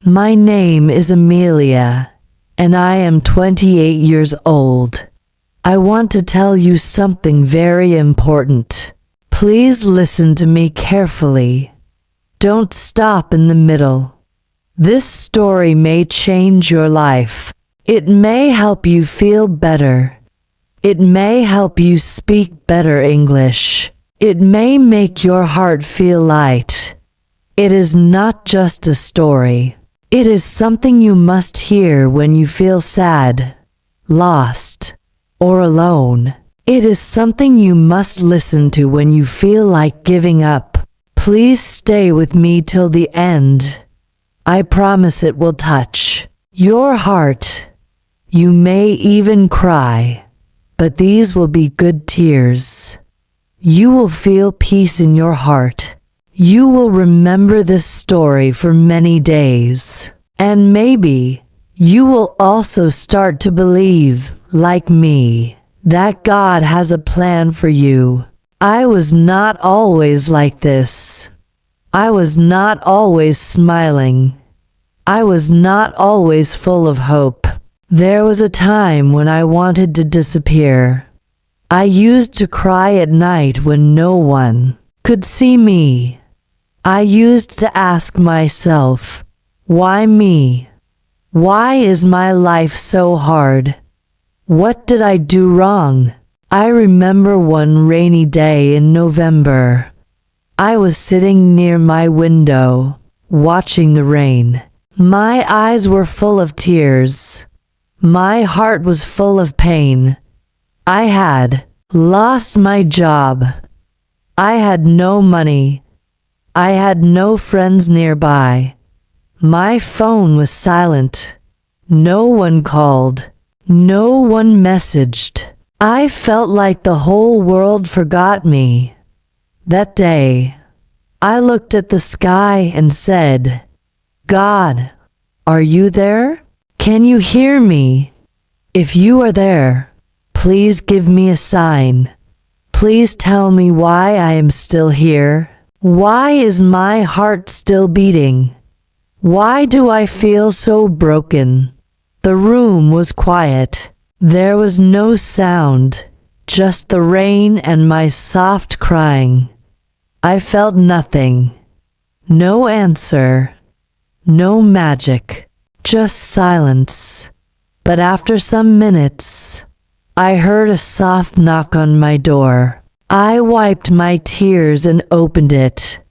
My name is Amelia, and I am 28 years old. I want to tell you something very important. Please listen to me carefully. Don't stop in the middle. This story may change your life. It may help you feel better. It may help you speak better English. It may make your heart feel light. It is not just a story. It is something you must hear when you feel sad, lost, or alone. It is something you must listen to when you feel like giving up. Please stay with me till the end. I promise it will touch your heart. You may even cry, but these will be good tears. You will feel peace in your heart. You will remember this story for many days. And maybe you will also start to believe, like me, that God has a plan for you. I was not always like this. I was not always smiling. I was not always full of hope. There was a time when I wanted to disappear. I used to cry at night when no one could see me. I used to ask myself, why me? Why is my life so hard? What did I do wrong? I remember one rainy day in November. I was sitting near my window, watching the rain. My eyes were full of tears. My heart was full of pain. I had lost my job. I had no money. I had no friends nearby. My phone was silent. No one called. No one messaged. I felt like the whole world forgot me. That day, I looked at the sky and said, God, are you there? Can you hear me? If you are there, please give me a sign. Please tell me why I am still here. Why is my heart still beating? Why do I feel so broken? The room was quiet. There was no sound, just the rain and my soft crying. I felt nothing. No answer. No magic. Just silence. But after some minutes, I heard a soft knock on my door. I wiped my tears and opened it.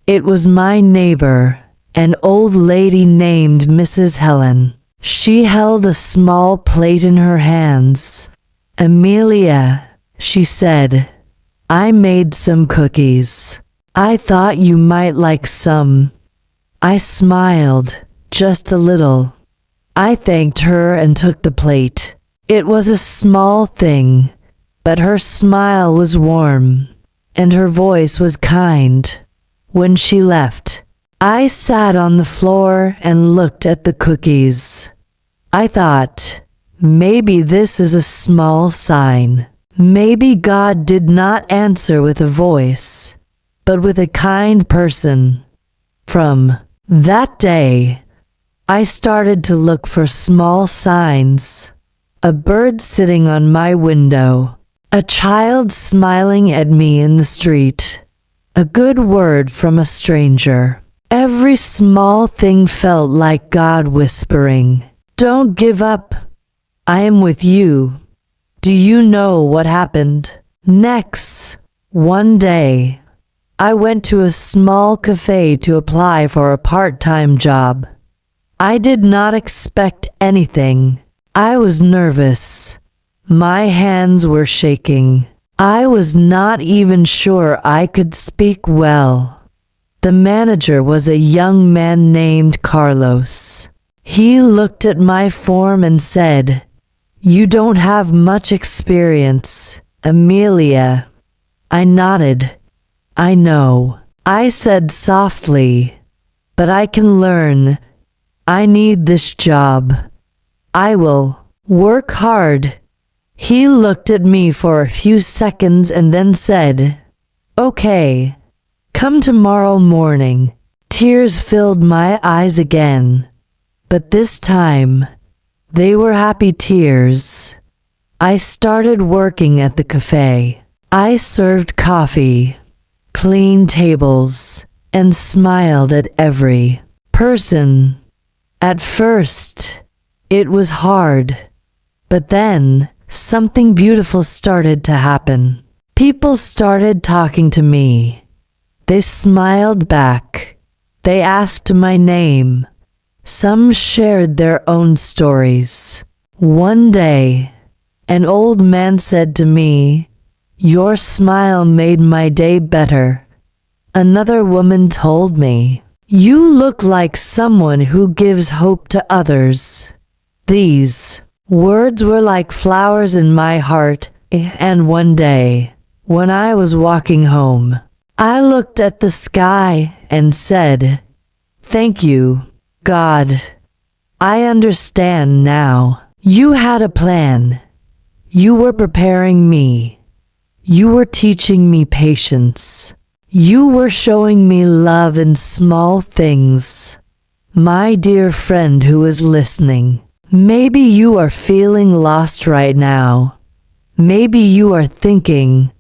It was my neighbor, an old lady named Mrs. Helen. She held a small plate in her hands. Amelia, she said, I made some cookies. I thought you might like some. I smiled, just a little. I thanked her and took the plate. It was a small thing, but her smile was warm, and her voice was kind. When she left, I sat on the floor and looked at the cookies. I thought, maybe this is a small sign. Maybe God did not answer with a voice, but with a kind person. From that day, I started to look for small signs. A bird sitting on my window. A child smiling at me in the street. A good word from a stranger. Every small thing felt like God whispering, don't give up. I am with you. Do you know what happened? Next, one day, I went to a small cafe to apply for a part-time job. I did not expect anything. I was nervous. My hands were shaking. I was not even sure I could speak well. The manager was a young man named Carlos. He looked at my form and said, you don't have much experience, Amelia. I nodded. I know. I said softly, but I can learn. I need this job. I will work hard. He looked at me for a few seconds and then said, okay, come tomorrow morning. Tears filled my eyes again. But this time, they were happy tears. I started working at the cafe. I served coffee, cleaned tables, and smiled at every person. At first, it was hard, but then something beautiful started to happen. People started talking to me. They smiled back. They asked my name. Some shared their own stories. One day, an old man said to me, "Your smile made my day better." Another woman told me, "You look like someone who gives hope to others." These words were like flowers in my heart, and one day, when I was walking home, I looked at the sky and said, "Thank you, God. I understand now. You had a plan. You were preparing me. You were teaching me patience. You were showing me love in small things." My dear friend who is listening, maybe you are feeling lost right now. Maybe you are thinking,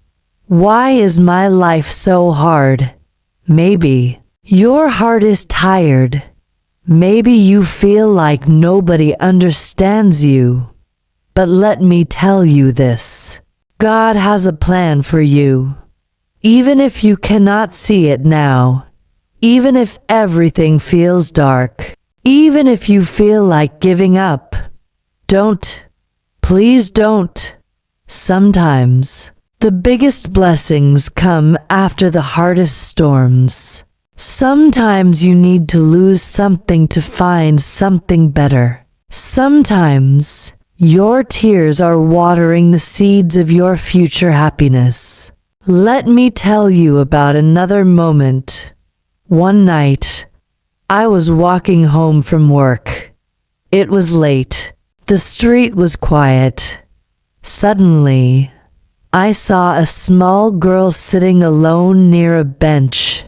"Why is my life so hard?" Maybe your heart is tired. Maybe you feel like nobody understands you. But let me tell you this. God has a plan for you. Even if you cannot see it now, even if everything feels dark, even if you feel like giving up, don't. Please don't. Sometimes the biggest blessings come after the hardest storms. Sometimes you need to lose something to find something better. Sometimes your tears are watering the seeds of your future happiness. Let me tell you about another moment. One night, I was walking home from work. It was late. The street was quiet. Suddenly, I saw a small girl sitting alone near a bench.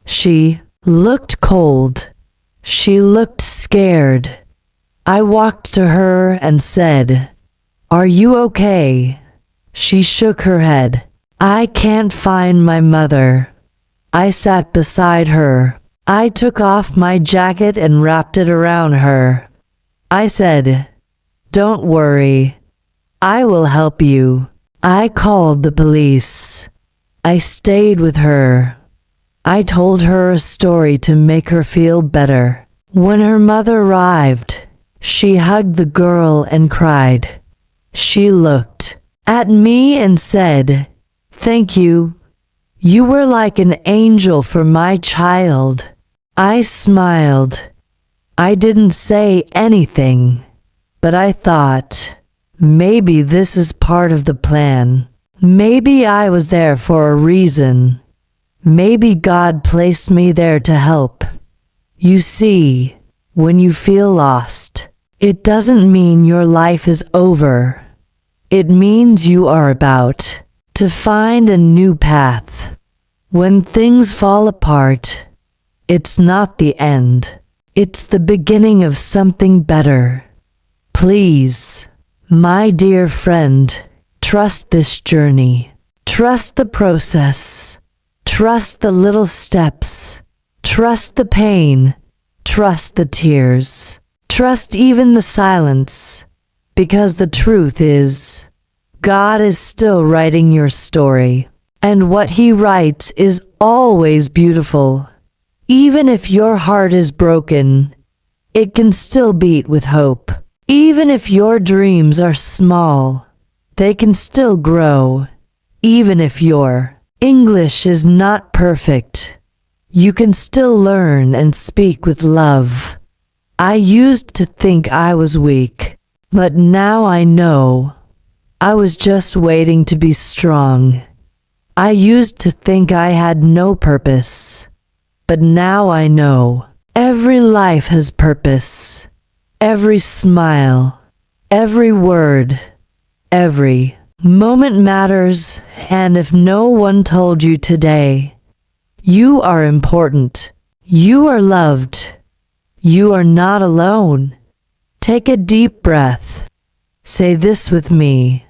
She looked cold. She looked scared. I walked to her and said, "Are you okay?" She shook her head. "I can't find my mother." I sat beside her. I took off my jacket and wrapped it around her. I said, "Don't worry. I will help you." I called the police. I stayed with her. I told her a story to make her feel better. When her mother arrived, she hugged the girl and cried. She looked at me and said, "Thank you. You were like an angel for my child." I smiled. I didn't say anything, but I thought, maybe this is part of the plan. Maybe I was there for a reason. Maybe God placed me there to help. You see, when you feel lost, it doesn't mean your life is over. It means you are about to find a new path. When things fall apart, it's not the end. It's the beginning of something better. Please, my dear friend, trust this journey. Trust the process. Trust the little steps. Trust the pain. Trust the tears. Trust even the silence. Because the truth is, God is still writing your story. And what He writes is always beautiful. Even if your heart is broken, it can still beat with hope. Even if your dreams are small, they can still grow. Even if your English is not perfect, you can still learn and speak with love. I used to think I was weak, but now I know I was just waiting to be strong. I used to think I had no purpose, but now I know every life has purpose. Every smile, every word, every moment matters, and if no one told you today, you are important, you are loved, You are not alone. Take a deep breath. Say this with me.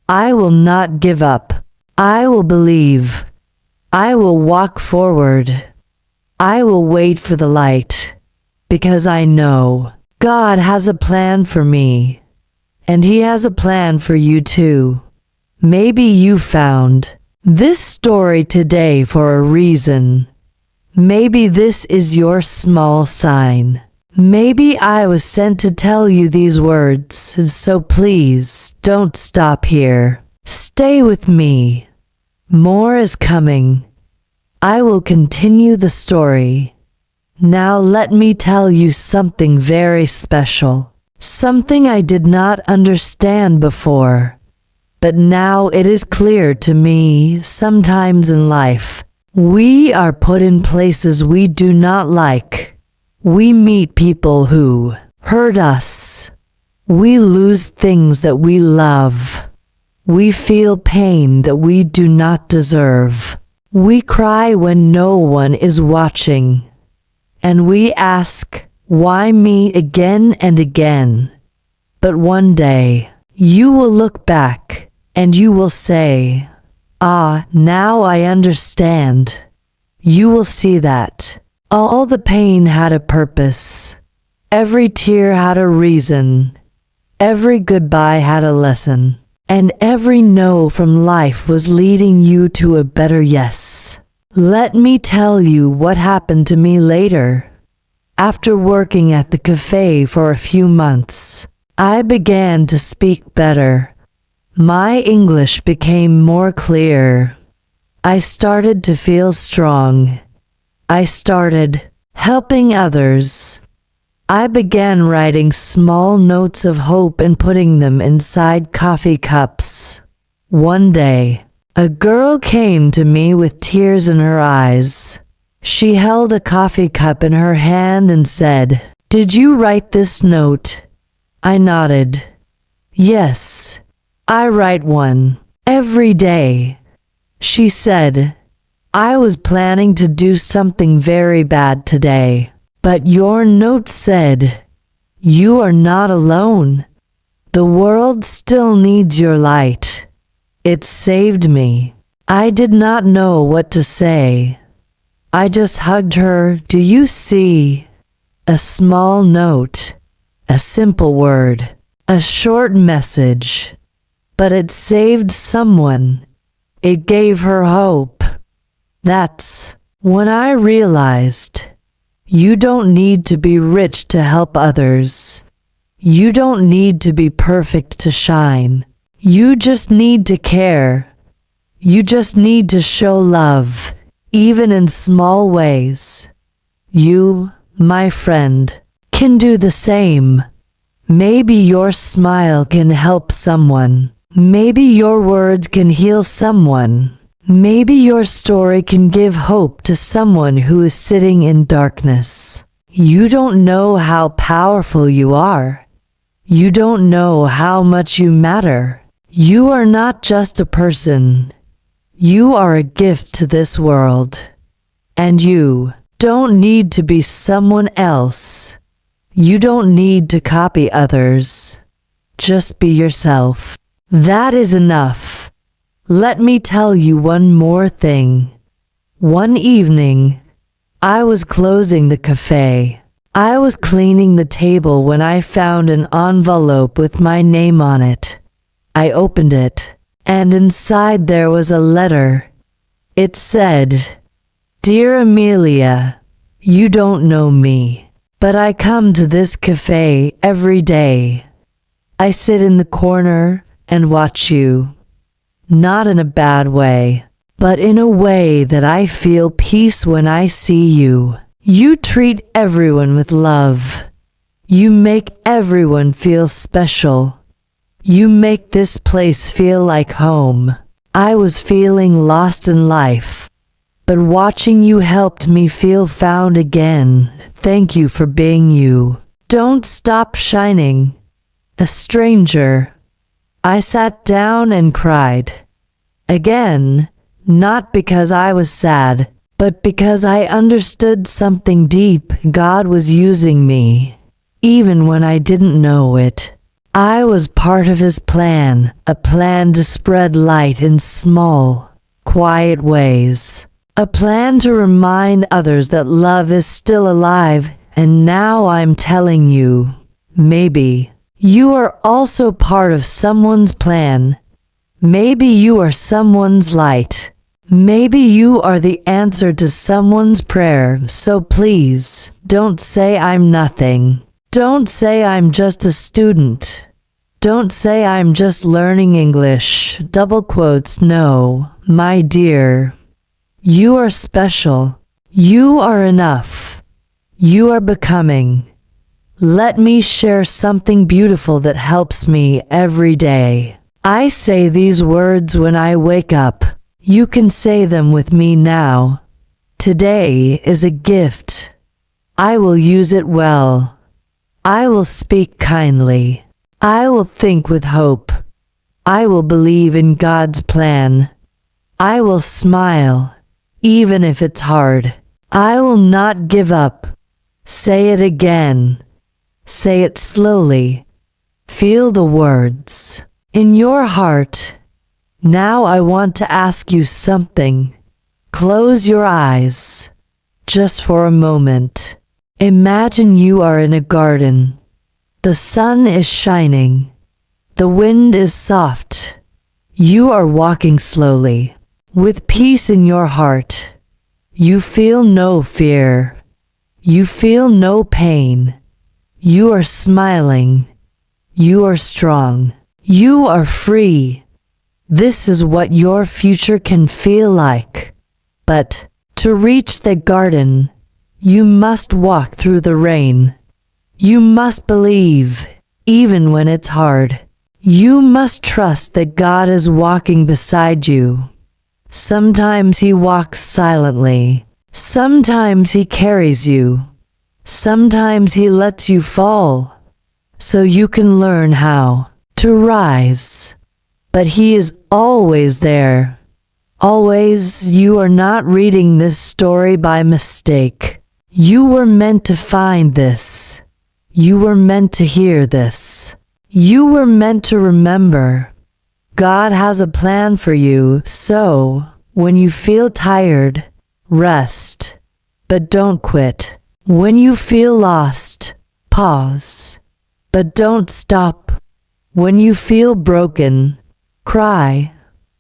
I will not give up. I will believe. I will walk forward. I will wait for the light, because I know God has a plan for me, and He has a plan for you too. Maybe you found this story today for a reason. Maybe this is your small sign. Maybe I was sent to tell you these words, so please don't stop here. Stay with me. More is coming. I will continue the story. Now let me tell you something very special. Something I did not understand before. But now it is clear to me. Sometimes in life, we are put in places we do not like. We meet people who hurt us. We lose things that we love. We feel pain that we do not deserve. We cry when no one is watching. And we ask, why me again and again? But one day, you will look back and you will say, ah, now I understand. You will see that all the pain had a purpose. Every tear had a reason. Every goodbye had a lesson. And every no from life was leading you to a better yes. Let me tell you what happened to me later. After working at the cafe for a few months, I began to speak better. My English became more clear. I started to feel strong. I started helping others. I began writing small notes of hope and putting them inside coffee cups. One day, a girl came to me with tears in her eyes. She held a coffee cup in her hand and said, "Did you write this note?" I nodded. "Yes, I write one every day." She said, "I was planning to do something very bad today. But your note said, you are not alone. The world still needs your light." It saved me. I did not know what to say. I just hugged her. Do you see? A small note, a simple word, a short message. But it saved someone. It gave her hope. That's when I realized you don't need to be rich to help others. You don't need to be perfect to shine. You just need to care. You just need to show love, even in small ways. You, my friend, can do the same. Maybe your smile can help someone. Maybe your words can heal someone. Maybe your story can give hope to someone who is sitting in darkness. You don't know how powerful you are. You don't know how much you matter. You are not just a person. You are a gift to this world. And you don't need to be someone else. You don't need to copy others. Just be yourself. That is enough. Let me tell you one more thing. One evening, I was closing the cafe. I was cleaning the table when I found an envelope with my name on it. I opened it, and inside there was a letter. It said, "Dear Amelia, you don't know me, but I come to this cafe every day. I sit in the corner and watch you. Not in a bad way, but in a way that I feel peace when I see you. You treat everyone with love. You make everyone feel special. You make this place feel like home. I was feeling lost in life, but watching you helped me feel found again. Thank you for being you. Don't stop shining." A stranger. I sat down and cried. Again, not because I was sad, but because I understood something deep. God was using me, even when I didn't know it. I was part of His plan, a plan to spread light in small, quiet ways. A plan to remind others that love is still alive. And now I'm telling you, maybe you are also part of someone's plan. Maybe you are someone's light. Maybe you are the answer to someone's prayer. So please, don't say I'm nothing. Don't say I'm just a student. Don't say I'm just learning English. Double quotes. No, my dear. You are special. You are enough. You are becoming. Let me share something beautiful that helps me every day. I say these words when I wake up. You can say them with me now. Today is a gift. I will use it well. I will speak kindly. I will think with hope. I will believe in God's plan. I will smile, even if it's hard. I will not give up. Say it again. Say it slowly. Feel the words in your heart. Now I want to ask you something. Close your eyes, just for a moment. Imagine you are in a garden. The sun is shining. The wind is soft. You are walking slowly, with peace in your heart. You feel no fear. You feel no pain. You are smiling. You are strong. You are free. This is what your future can feel like. But to reach the garden, you must walk through the rain. You must believe, even when it's hard. You must trust that God is walking beside you. Sometimes He walks silently. Sometimes He carries you. Sometimes He lets you fall, so you can learn how to rise. But He is always there. Always. You are not reading this story by mistake. You were meant to find this. You were meant to hear this. You were meant to remember. God has a plan for you, so when you feel tired, rest. But don't quit. When you feel lost, pause. But don't stop. When you feel broken, cry.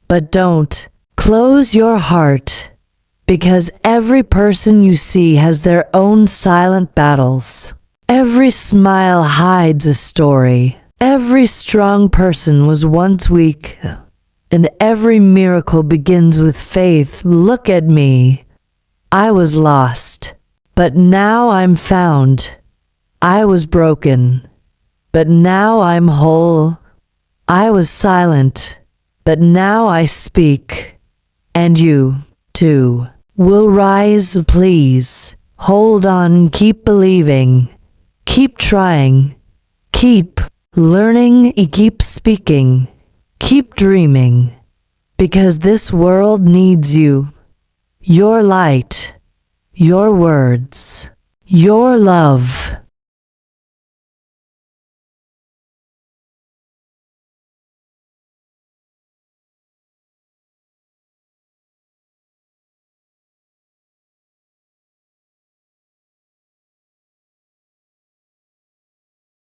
But don't close your heart, because every person you see has their own silent battles. Every smile hides a story. Every strong person was once weak, and every miracle begins with faith. Look at me. I was lost, but now I'm found. I was broken, but now I'm whole. I was silent, but now I speak. And you, too, will rise. Please, hold on, keep believing, keep trying, keep learning, keep speaking, keep dreaming, because this world needs you. Your light, your words, your love.